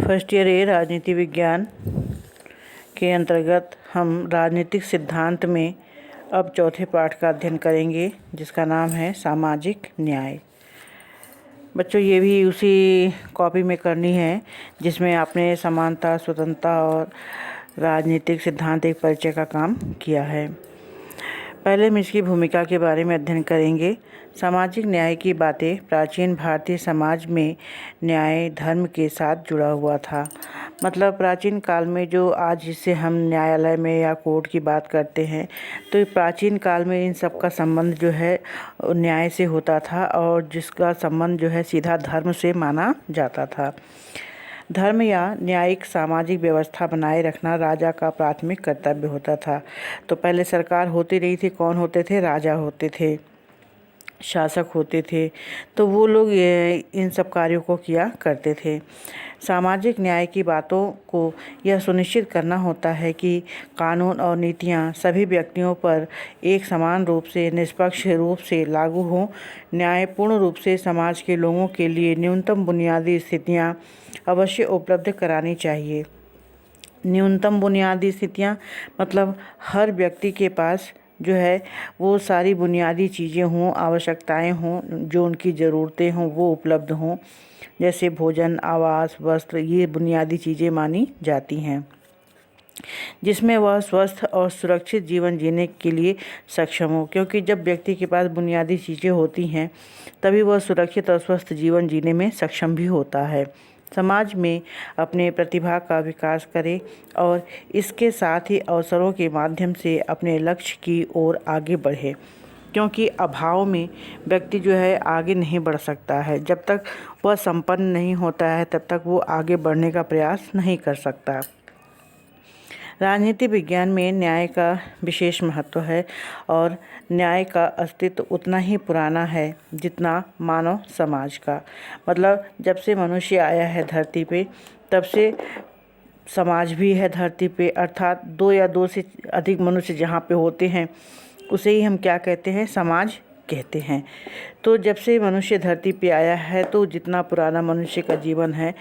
First year ए राजनीति विज्ञान के अंतर्गत हम राजनीतिक सिद्धांत में अब चौथे पाठ का अध्ययन करेंगे, जिसका नाम है सामाजिक न्याय। बच्चों, ये भी उसी कॉपी में करनी है जिसमें आपने समानता, स्वतंत्रता और राजनीतिक सिद्धांत एक परिचय का काम किया है। पहले हम इसकी भूमिका के बारे में अध्ययन करेंगे। सामाजिक न्याय की बातें प्राचीन भारतीय समाज में न्याय धर्म के साथ जुड़ा हुआ था। मतलब प्राचीन काल में जो आज जिससे हम न्यायालय में या कोर्ट की बात करते हैं, तो प्राचीन काल में इन सब का संबंध जो है न्याय से होता था, और जिसका संबंध जो है सीधा धर्म से माना जाता था। धर्म या न्यायिक सामाजिक व्यवस्था बनाए रखना राजा का प्राथमिक कर्तव्य होता था। तो पहले सरकार होती रही थी, कौन होते थे? राजा होते थे, शासक होते थे। तो वो लोग इन सब कार्यों को किया करते थे। सामाजिक न्याय की बातों को यह सुनिश्चित करना होता है कि कानून और नीतियाँ सभी व्यक्तियों पर एक समान रूप से निष्पक्ष रूप से लागू हों। न्याय पूर्ण रूप से समाज के लोगों के लिए न्यूनतम बुनियादी स्थितियाँ अवश्य उपलब्ध करानी चाहिए। न्यूनतम बुनियादी स्थितियाँ मतलब हर व्यक्ति के पास जो है वो सारी बुनियादी चीज़ें हों, आवश्यकताएं हों, जो उनकी ज़रूरतें हों वो उपलब्ध हों। जैसे भोजन, आवास, वस्त्र, ये बुनियादी चीज़ें मानी जाती हैं, जिसमें वह स्वस्थ और सुरक्षित जीवन जीने के लिए सक्षम हो। क्योंकि जब व्यक्ति के पास बुनियादी चीज़ें होती हैं तभी वह सुरक्षित और स्वस्थ जीवन जीने में सक्षम भी होता है। समाज में अपने प्रतिभा का विकास करे और इसके साथ ही अवसरों के माध्यम से अपने लक्ष्य की ओर आगे बढ़े। क्योंकि अभाव में व्यक्ति जो है आगे नहीं बढ़ सकता है। जब तक वह संपन्न नहीं होता है तब तक वो आगे बढ़ने का प्रयास नहीं कर सकता। राजनीति विज्ञान में न्याय का विशेष महत्व है, और न्याय का अस्तित्व उतना ही पुराना है जितना मानव समाज का। मतलब जब से मनुष्य आया है धरती पे, तब से समाज भी है धरती पे। अर्थात दो या दो से अधिक मनुष्य जहाँ पे होते हैं उसे ही हम क्या कहते हैं? समाज कहते हैं। तो जब से मनुष्य धरती पे आया है, तो जितना पुराना मनुष्य का जीवन है,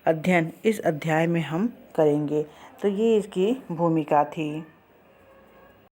अध्ययन इस अध्याय में हम करेंगे। तो ये इसकी भूमिका थी।